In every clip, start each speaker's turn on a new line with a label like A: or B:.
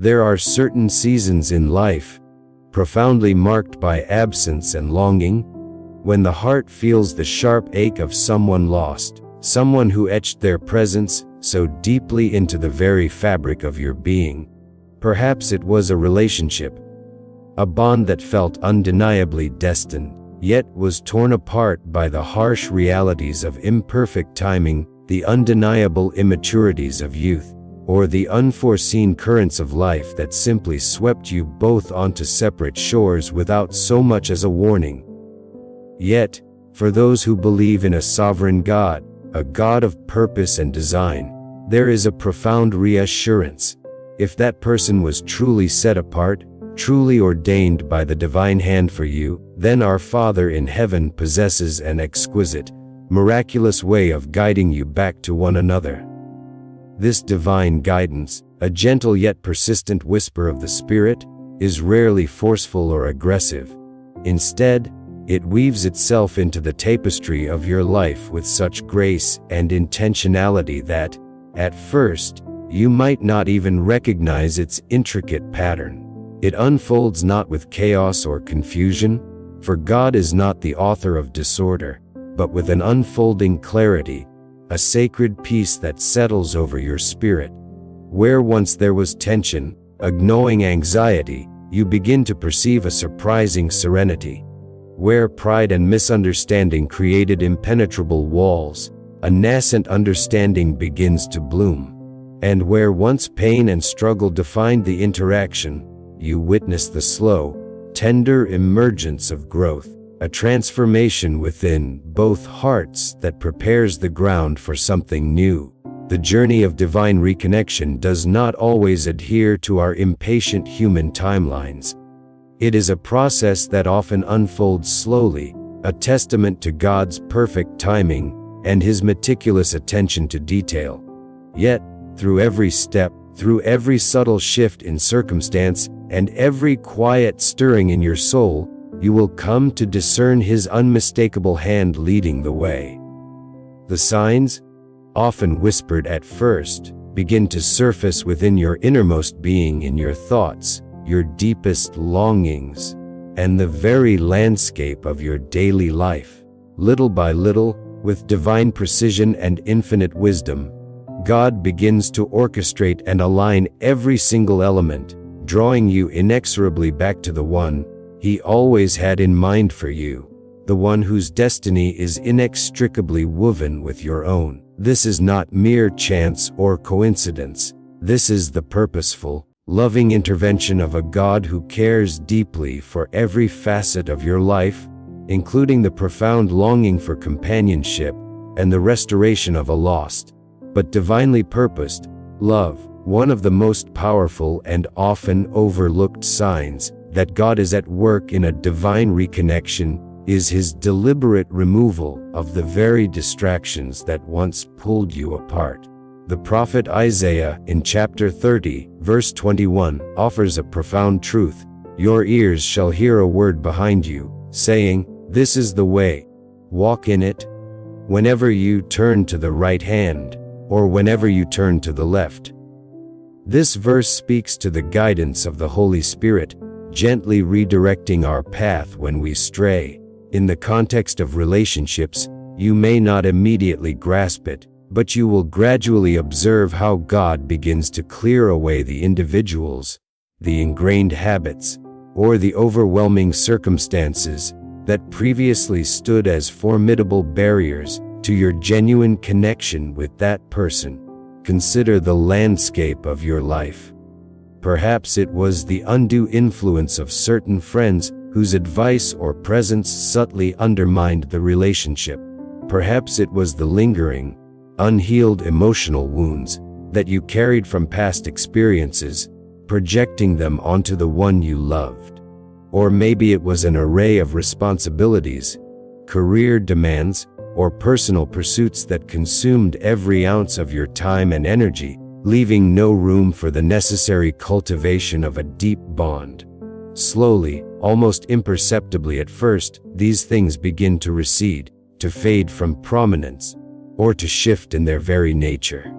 A: There are certain seasons in life, profoundly marked by absence and longing, when the heart feels the sharp ache of someone lost, someone who etched their presence so deeply into the very fabric of your being. Perhaps it was a relationship, a bond that felt undeniably destined, yet was torn apart by the harsh realities of imperfect timing, the undeniable immaturities of youth, or the unforeseen currents of life that simply swept you both onto separate shores without so much as a warning. Yet, for those who believe in a sovereign God, a God of purpose and design, there is a profound reassurance. If that person was truly set apart, truly ordained by the divine hand for you, then our Father in heaven possesses an exquisite, miraculous way of guiding you back to one another. This divine guidance, a gentle yet persistent whisper of the Spirit, is rarely forceful or aggressive. Instead, it weaves itself into the tapestry of your life with such grace and intentionality that, at first, you might not even recognize its intricate pattern. It unfolds not with chaos or confusion, for God is not the author of disorder, but with an unfolding clarity, a sacred peace that settles over your spirit. Where once there was tension, a gnawing anxiety, you begin to perceive a surprising serenity. Where pride and misunderstanding created impenetrable walls, a nascent understanding begins to bloom. And where once pain and struggle defined the interaction, you witness the slow, tender emergence of growth, a transformation within both hearts that prepares the ground for something new. The journey of divine reconnection does not always adhere to our impatient human timelines. It is a process that often unfolds slowly, a testament to God's perfect timing and His meticulous attention to detail. Yet, through every step, through every subtle shift in circumstance, and every quiet stirring in your soul, you will come to discern His unmistakable hand leading the way. The signs, often whispered at first, begin to surface within your innermost being in your thoughts, your deepest longings, and the very landscape of your daily life. Little by little, with divine precision and infinite wisdom, God begins to orchestrate and align every single element, drawing you inexorably back to the one He always had in mind for you, the one whose destiny is inextricably woven with your own. This is not mere chance or coincidence. This is the purposeful, loving intervention of a God who cares deeply for every facet of your life, including the profound longing for companionship and the restoration of a lost, but divinely purposed, love. One of the most powerful and often overlooked signs that God is at work in a divine reconnection is His deliberate removal of the very distractions that once pulled you apart. The prophet Isaiah, in chapter 30, verse 21, offers a profound truth. Your ears shall hear a word behind you, saying, "This is the way, walk in it." Whenever you turn to the right hand, or whenever you turn to the left. This verse speaks to the guidance of the Holy Spirit, gently redirecting our path when we stray. In the context of relationships, you may not immediately grasp it, but you will gradually observe how God begins to clear away the individuals, the ingrained habits, or the overwhelming circumstances that previously stood as formidable barriers to your genuine connection with that person. Consider the landscape of your life. Perhaps it was the undue influence of certain friends whose advice or presence subtly undermined the relationship. Perhaps it was the lingering, unhealed emotional wounds that you carried from past experiences, projecting them onto the one you loved. Or maybe it was an array of responsibilities, career demands, or personal pursuits that consumed every ounce of your time and energy, leaving no room for the necessary cultivation of a deep bond. Slowly, almost imperceptibly at first, these things begin to recede, to fade from prominence, or to shift in their very nature.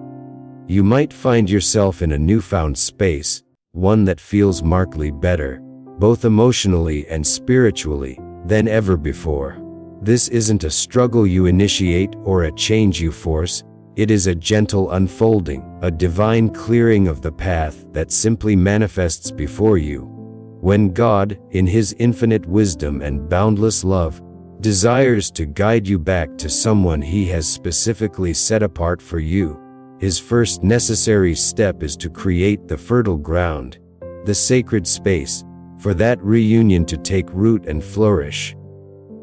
A: You might find yourself in a newfound space, one that feels markedly better, both emotionally and spiritually, than ever before. This isn't a struggle you initiate or a change you force. It is a gentle unfolding, a divine clearing of the path that simply manifests before you. When God, in His infinite wisdom and boundless love, desires to guide you back to someone He has specifically set apart for you, His first necessary step is to create the fertile ground, the sacred space, for that reunion to take root and flourish.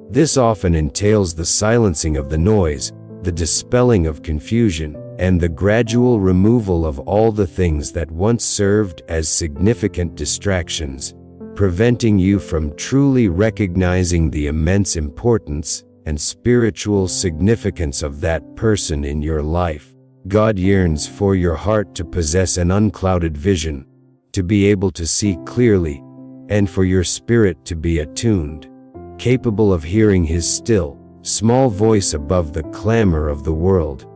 A: This often entails the silencing of the noise, the dispelling of confusion, and the gradual removal of all the things that once served as significant distractions, preventing you from truly recognizing the immense importance and spiritual significance of that person in your life. God yearns for your heart to possess an unclouded vision, to be able to see clearly, and for your spirit to be attuned, capable of hearing His still, small voice above the clamor of the world.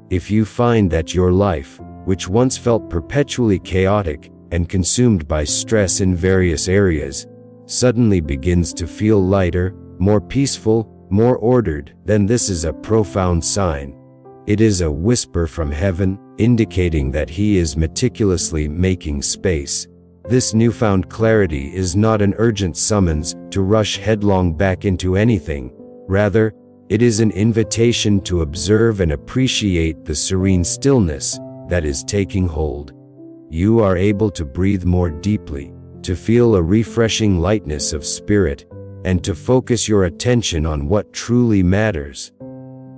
A: If you find that your life, which once felt perpetually chaotic and consumed by stress in various areas, suddenly begins to feel lighter, more peaceful, more ordered, then this is a profound sign. It is a whisper from heaven, indicating that He is meticulously making space. This newfound clarity is not an urgent summons to rush headlong back into anything. Rather, it is an invitation to observe and appreciate the serene stillness that is taking hold. You are able to breathe more deeply, to feel a refreshing lightness of spirit, and to focus your attention on what truly matters,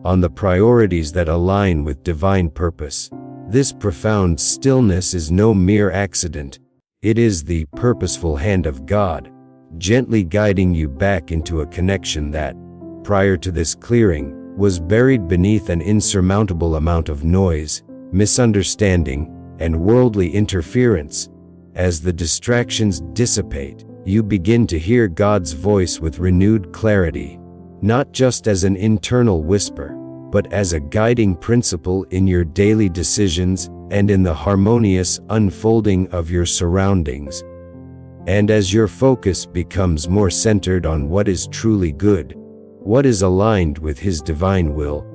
A: on the priorities that align with divine purpose. This profound stillness is no mere accident. It is the purposeful hand of God, gently guiding you back into a connection that, prior to this clearing, was buried beneath an insurmountable amount of noise, misunderstanding, and worldly interference. As the distractions dissipate, you begin to hear God's voice with renewed clarity, not just as an internal whisper, but as a guiding principle in your daily decisions and in the harmonious unfolding of your surroundings. And as your focus becomes more centered on what is truly good, what is aligned with His divine will,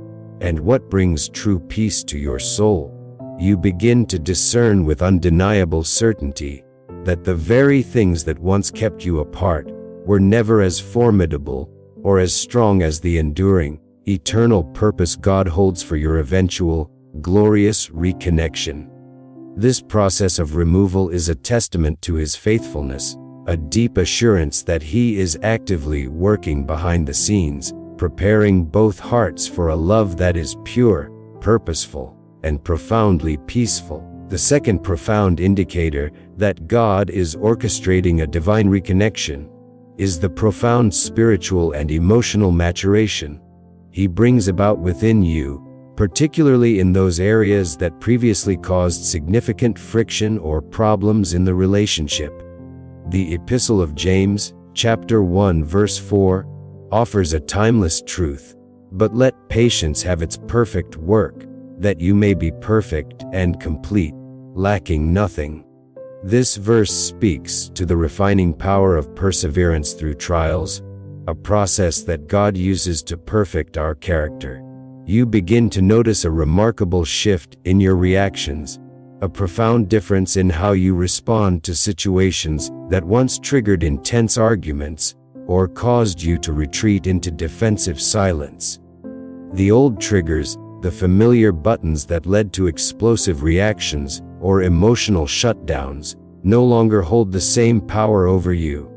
A: and what brings true peace to your soul, you begin to discern with undeniable certainty that the very things that once kept you apart were never as formidable or as strong as the enduring, eternal purpose God holds for your eventual, glorious reconnection. This process of removal is a testament to His faithfulness, a deep assurance that He is actively working behind the scenes, preparing both hearts for a love that is pure, purposeful, and profoundly peaceful. The second profound indicator that God is orchestrating a divine reconnection is the profound spiritual and emotional maturation He brings about within you, particularly in those areas that previously caused significant friction or problems in the relationship. The Epistle of James, chapter 1 verse 4, offers a timeless truth. But let patience have its perfect work, that you may be perfect and complete, lacking nothing. This verse speaks to the refining power of perseverance through trials, a process that God uses to perfect our character. You begin to notice a remarkable shift in your reactions, a profound difference in how you respond to situations that once triggered intense arguments or caused you to retreat into defensive silence. The old triggers, the familiar buttons that led to explosive reactions or emotional shutdowns, no longer hold the same power over you.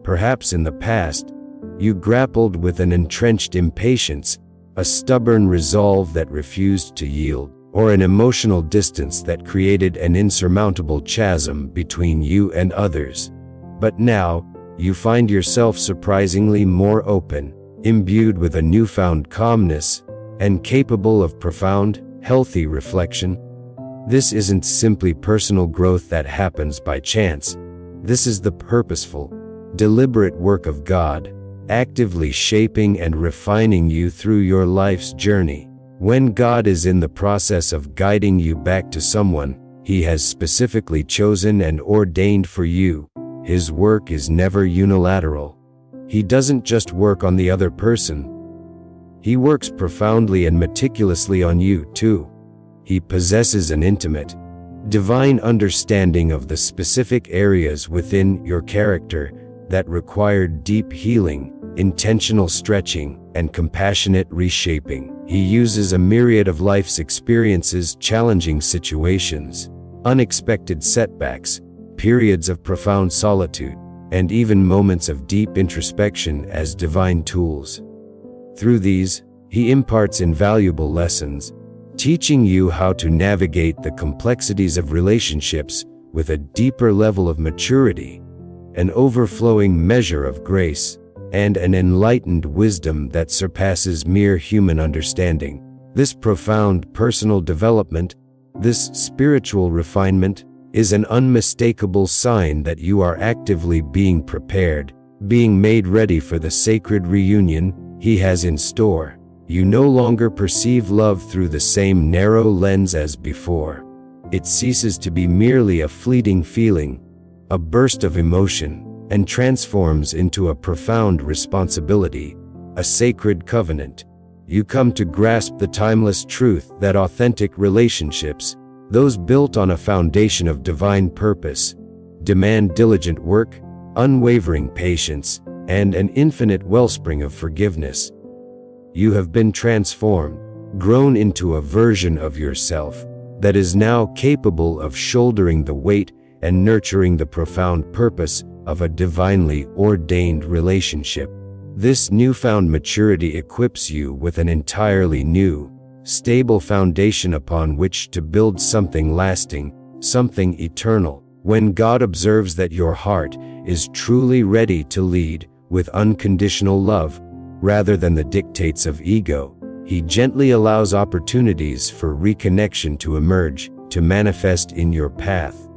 A: Perhaps in the past, you grappled with an entrenched impatience, a stubborn resolve that refused to yield, or an emotional distance that created an insurmountable chasm between you and others. But now, you find yourself surprisingly more open, imbued with a newfound calmness, and capable of profound, healthy reflection. This isn't simply personal growth that happens by chance. This is the purposeful, deliberate work of God, actively shaping and refining you through your life's journey. When God is in the process of guiding you back to someone He has specifically chosen and ordained for you. His work is never unilateral. He doesn't just work on the other person. He works profoundly and meticulously on you too. He possesses an intimate, divine understanding of the specific areas within your character that require deep healing, intentional stretching, and compassionate reshaping. He uses a myriad of life's experiences, challenging situations, unexpected setbacks, periods of profound solitude, and even moments of deep introspection as divine tools. Through these, he imparts invaluable lessons, teaching you how to navigate the complexities of relationships with a deeper level of maturity, an overflowing measure of grace, and an enlightened wisdom that surpasses mere human understanding. This profound personal development, this spiritual refinement, is an unmistakable sign that you are actively being prepared, being made ready for the sacred reunion he has in store. You no longer perceive love through the same narrow lens as before. It ceases to be merely a fleeting feeling, a burst of emotion, and transforms into a profound responsibility, a sacred covenant. You come to grasp the timeless truth that authentic relationships, those built on a foundation of divine purpose, demand diligent work, unwavering patience, and an infinite wellspring of forgiveness. You have been transformed, grown into a version of yourself that is now capable of shouldering the weight and nurturing the profound purpose of a divinely ordained relationship. This newfound maturity equips you with an entirely new, stable foundation upon which to build something lasting, something eternal. When God observes that your heart is truly ready to lead with unconditional love, rather than the dictates of ego, he gently allows opportunities for reconnection to emerge, to manifest in your path.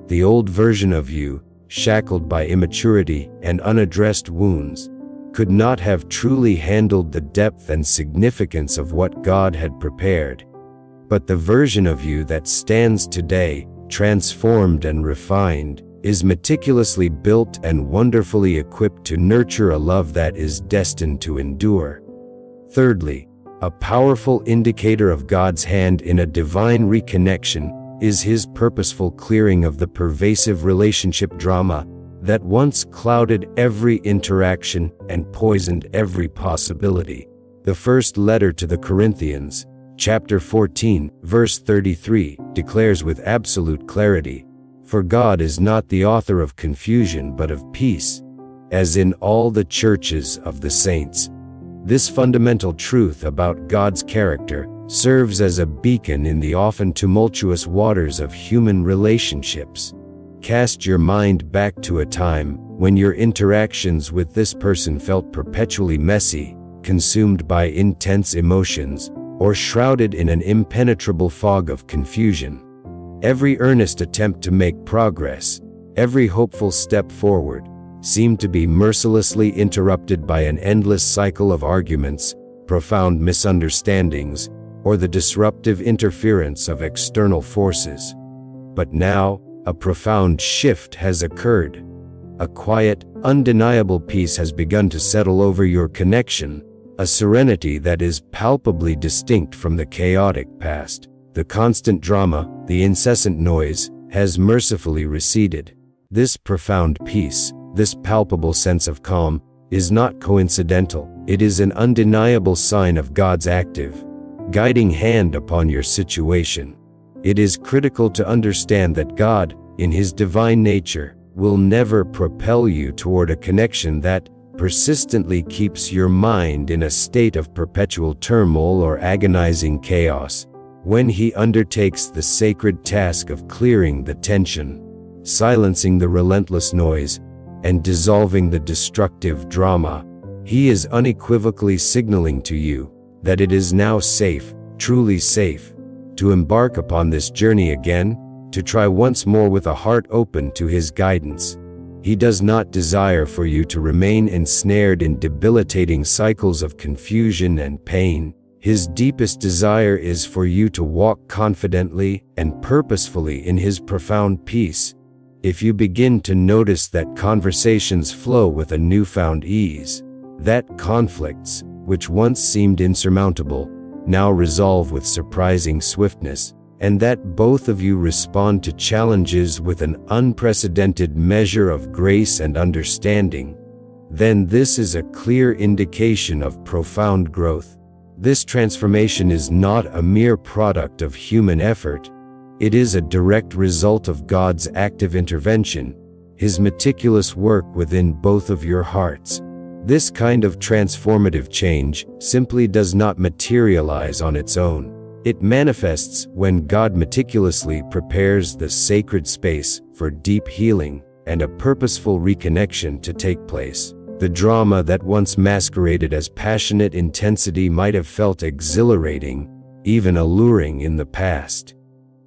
A: The old version of you, shackled by immaturity and unaddressed wounds, could not have truly handled the depth and significance of what God had prepared. But the version of you that stands today, transformed and refined, is meticulously built and wonderfully equipped to nurture a love that is destined to endure. Thirdly, a powerful indicator of God's hand in a divine reconnection is his purposeful clearing of the pervasive relationship drama that once clouded every interaction and poisoned every possibility. The first letter to the Corinthians, chapter 14, verse 33, declares with absolute clarity, "For God is not the author of confusion but of peace, as in all the churches of the saints." This fundamental truth about God's character serves as a beacon in the often tumultuous waters of human relationships. Cast your mind back to a time when your interactions with this person felt perpetually messy, consumed by intense emotions, or shrouded in an impenetrable fog of confusion. Every earnest attempt to make progress, every hopeful step forward, seemed to be mercilessly interrupted by an endless cycle of arguments, profound misunderstandings, or the disruptive interference of external forces. But now, a profound shift has occurred. A quiet, undeniable peace has begun to settle over your connection, a serenity that is palpably distinct from the chaotic past. The constant drama, the incessant noise, has mercifully receded. This profound peace, this palpable sense of calm, is not coincidental. It is an undeniable sign of God's active, guiding hand upon your situation. It is critical to understand that God, in his divine nature, will never propel you toward a connection that persistently keeps your mind in a state of perpetual turmoil or agonizing chaos. When he undertakes the sacred task of clearing the tension, silencing the relentless noise, and dissolving the destructive drama, he is unequivocally signaling to you that it is now safe, truly safe, to embark upon this journey again, to try once more with a heart open to his guidance. He does not desire for you to remain ensnared in debilitating cycles of confusion and pain. His deepest desire is for you to walk confidently and purposefully in His profound peace. If you begin to notice that conversations flow with a newfound ease, that conflicts, which once seemed insurmountable, now resolve with surprising swiftness, and that both of you respond to challenges with an unprecedented measure of grace and understanding, then this is a clear indication of profound growth. This transformation is not a mere product of human effort. It is a direct result of God's active intervention, His meticulous work within both of your hearts. This kind of transformative change simply does not materialize on its own. It manifests when God meticulously prepares the sacred space for deep healing and a purposeful reconnection to take place. The drama that once masqueraded as passionate intensity might have felt exhilarating, even alluring in the past.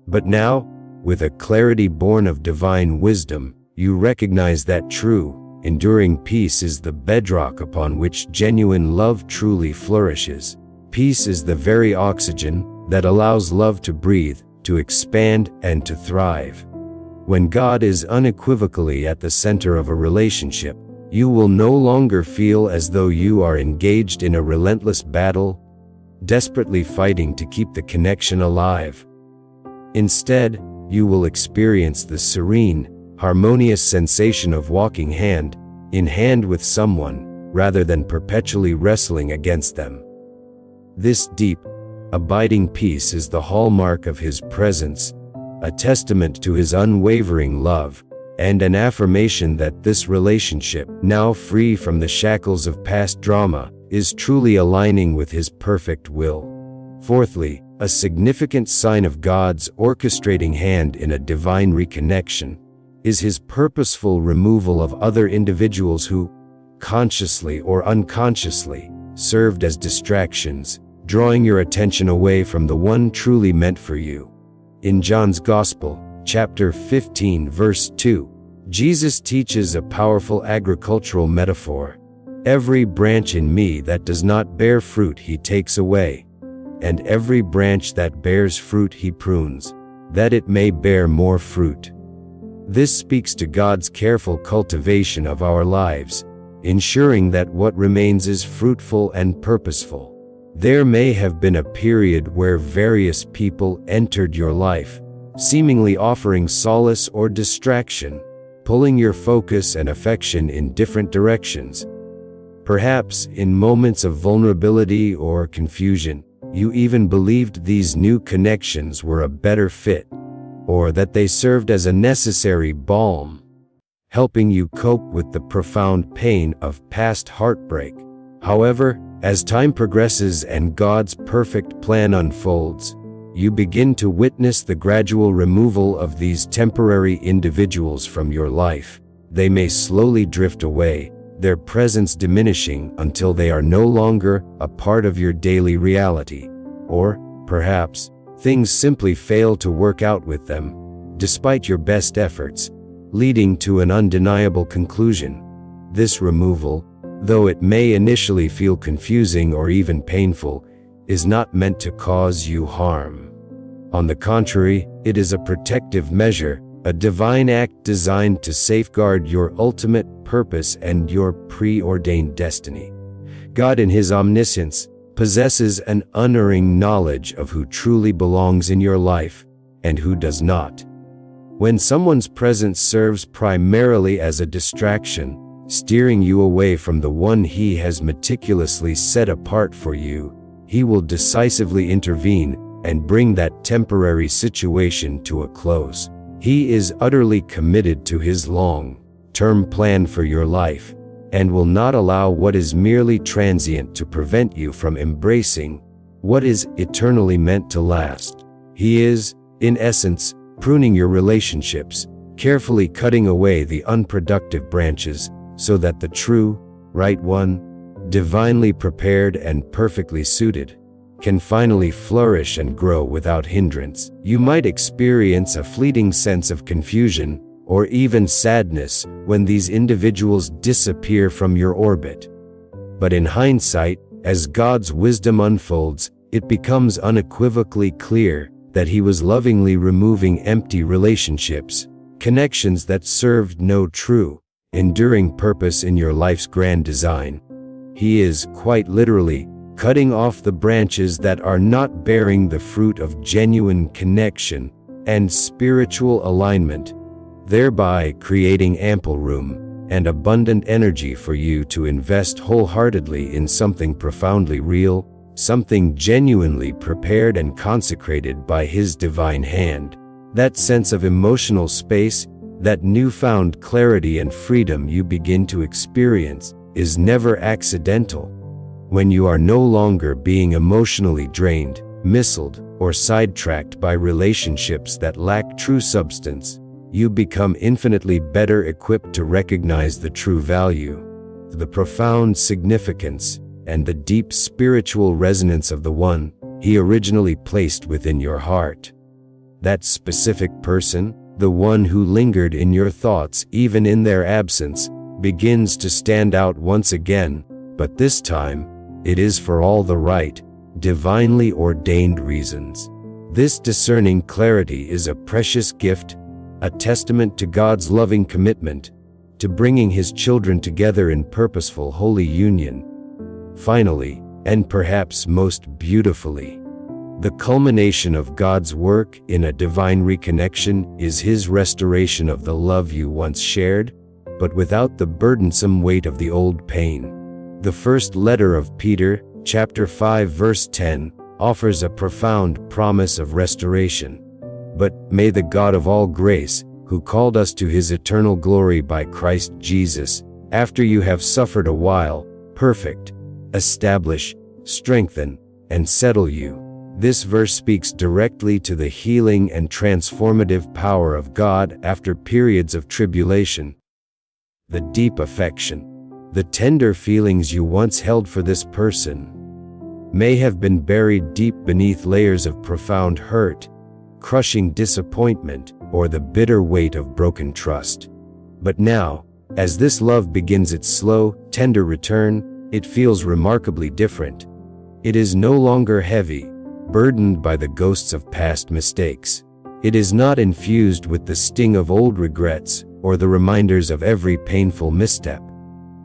A: But now, with a clarity born of divine wisdom, you recognize that true, enduring peace is the bedrock upon which genuine love truly flourishes. Peace is the very oxygen that allows love to breathe, to expand, and to thrive. When God is unequivocally at the center of a relationship, you will no longer feel as though you are engaged in a relentless battle, desperately fighting to keep the connection alive. Instead, you will experience the serene, harmonious sensation of walking hand in hand with someone, rather than perpetually wrestling against them. This deep, abiding peace is the hallmark of His presence, a testament to His unwavering love, and an affirmation that this relationship, now free from the shackles of past drama, is truly aligning with His perfect will. Fourthly, a significant sign of God's orchestrating hand in a divine reconnection is His purposeful removal of other individuals who, consciously or unconsciously, served as distractions, drawing your attention away from the one truly meant for you. In John's Gospel, chapter 15, verse 2, Jesus teaches a powerful agricultural metaphor. Every branch in me that does not bear fruit He takes away, and every branch that bears fruit He prunes, that it may bear more fruit. This speaks to God's careful cultivation of our lives, ensuring that what remains is fruitful and purposeful. There may have been a period where various people entered your life, seemingly offering solace or distraction, pulling your focus and affection in different directions. Perhaps, in moments of vulnerability or confusion, you even believed these new connections were a better fit, or that they served as a necessary balm, helping you cope with the profound pain of past heartbreak. However, as time progresses and God's perfect plan unfolds, you begin to witness the gradual removal of these temporary individuals from your life. They may slowly drift away, their presence diminishing until they are no longer a part of your daily reality. Or, perhaps, things simply fail to work out with them, despite your best efforts, leading to an undeniable conclusion. This removal, though it may initially feel confusing or even painful, is not meant to cause you harm. On the contrary, it is a protective measure, a divine act designed to safeguard your ultimate purpose and your preordained destiny. God, in His omniscience, possesses an unerring knowledge of who truly belongs in your life and who does not. When someone's presence serves primarily as a distraction, steering you away from the one He has meticulously set apart for you, He will decisively intervene and bring that temporary situation to a close. He is utterly committed to His long-term plan for your life, and will not allow what is merely transient to prevent you from embracing what is eternally meant to last. He is, in essence, pruning your relationships, carefully cutting away the unproductive branches, so that the true, right one, divinely prepared and perfectly suited, can finally flourish and grow without hindrance. You might experience a fleeting sense of confusion or even sadness when these individuals disappear from your orbit. But in hindsight, as God's wisdom unfolds, it becomes unequivocally clear that he was lovingly removing empty relationships, connections that served no true, enduring purpose in your life's grand design. He is, quite literally, cutting off the branches that are not bearing the fruit of genuine connection and spiritual alignment, thereby creating ample room and abundant energy for you to invest wholeheartedly in something profoundly real, something genuinely prepared and consecrated by His divine hand. That sense of emotional space, that newfound clarity and freedom you begin to experience, is never accidental. When you are no longer being emotionally drained, missiled, or sidetracked by relationships that lack true substance, you become infinitely better equipped to recognize the true value, the profound significance, and the deep spiritual resonance of the one He originally placed within your heart. That specific person, the one who lingered in your thoughts even in their absence, begins to stand out once again, but this time, it is for all the right, divinely ordained reasons. This discerning clarity is a precious gift, a testament to God's loving commitment to bringing His children together in purposeful holy union. Finally, and perhaps most beautifully, the culmination of God's work in a divine reconnection is His restoration of the love you once shared, but without the burdensome weight of the old pain. The first letter of Peter, chapter 5 verse 10, offers a profound promise of restoration. But may the God of all grace, who called us to His eternal glory by Christ Jesus, after you have suffered a while, perfect, establish, strengthen, and settle you. This verse speaks directly to the healing and transformative power of God after periods of tribulation. The deep affection, the tender feelings you once held for this person, may have been buried deep beneath layers of profound hurt, crushing disappointment, or the bitter weight of broken trust. But now, as this love begins its slow, tender return, it feels remarkably different. It is no longer heavy, burdened by the ghosts of past mistakes. It is not infused with the sting of old regrets or the reminders of every painful misstep.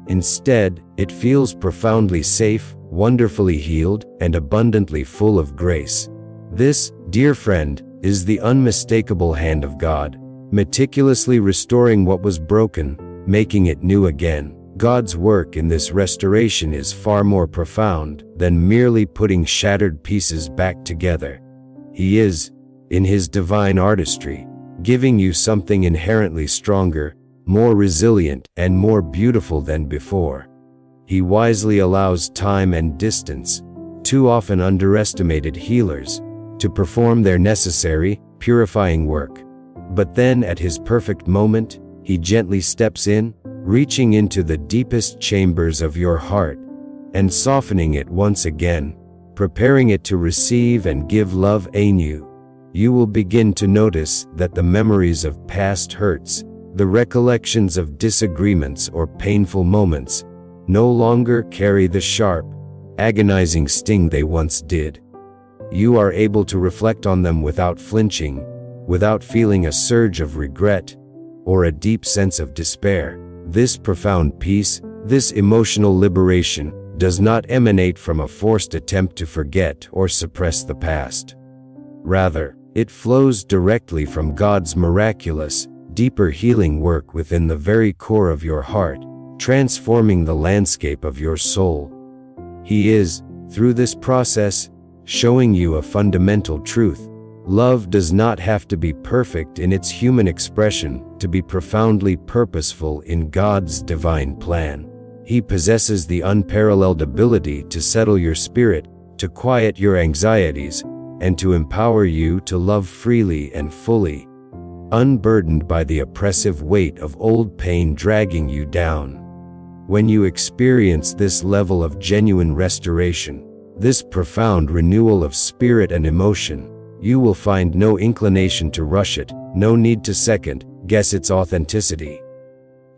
A: Instead, it feels profoundly safe, wonderfully healed, and abundantly full of grace. This, dear friend, is the unmistakable hand of God, meticulously restoring what was broken, making it new again. God's work in this restoration is far more profound than merely putting shattered pieces back together. He is, in His divine artistry, giving you something inherently stronger, more resilient, and more beautiful than before. He wisely allows time and distance, too often underestimated healers, to perform their necessary, purifying work. But then at His perfect moment, He gently steps in, reaching into the deepest chambers of your heart, and softening it once again, preparing it to receive and give love anew. You will begin to notice that the memories of past hurts, the recollections of disagreements or painful moments, no longer carry the sharp, agonizing sting they once did. You are able to reflect on them without flinching, without feeling a surge of regret or a deep sense of despair. This profound peace, this emotional liberation, does not emanate from a forced attempt to forget or suppress the past. Rather, it flows directly from God's miraculous, deeper healing work within the very core of your heart, transforming the landscape of your soul. He is, through this process, showing you a fundamental truth. Love does not have to be perfect in its human expression to be profoundly purposeful in God's divine plan. He possesses the unparalleled ability to settle your spirit, to quiet your anxieties, and to empower you to love freely and fully, unburdened by the oppressive weight of old pain dragging you down. When you experience this level of genuine restoration, this profound renewal of spirit and emotion, you will find no inclination to rush it, no need to second-guess its authenticity.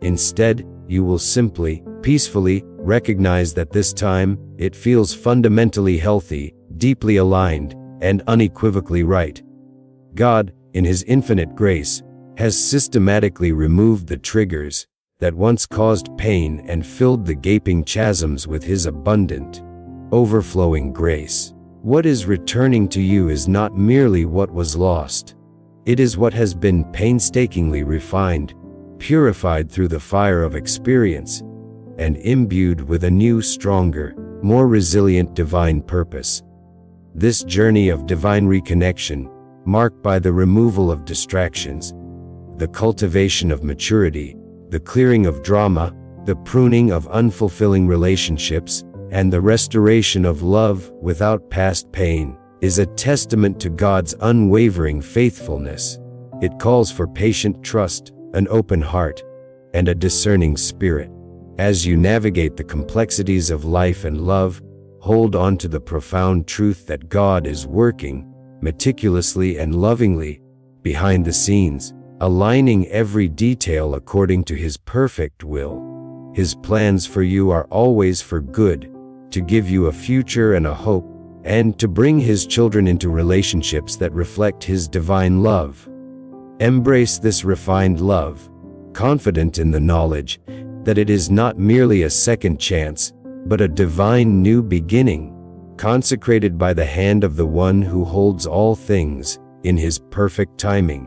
A: Instead, you will simply, peacefully, recognize that this time, it feels fundamentally healthy, deeply aligned, and unequivocally right. God, in His infinite grace, has systematically removed the triggers that once caused pain and filled the gaping chasms with His abundant, overflowing grace. What is returning to you is not merely what was lost. It is what has been painstakingly refined, purified through the fire of experience, and imbued with a new, stronger, more resilient divine purpose. This journey of divine reconnection, marked by the removal of distractions, the cultivation of maturity, the clearing of drama, the pruning of unfulfilling relationships, and the restoration of love without past pain, is a testament to God's unwavering faithfulness. It calls for patient trust, an open heart, and a discerning spirit. As you navigate the complexities of life and love, hold on to the profound truth that God is working, meticulously and lovingly, behind the scenes, aligning every detail according to His perfect will. His plans for you are always for good, to give you a future and a hope, and to bring His children into relationships that reflect His divine love. Embrace this refined love, confident in the knowledge that it is not merely a second chance, but a divine new beginning, consecrated by the hand of the One who holds all things in His perfect timing.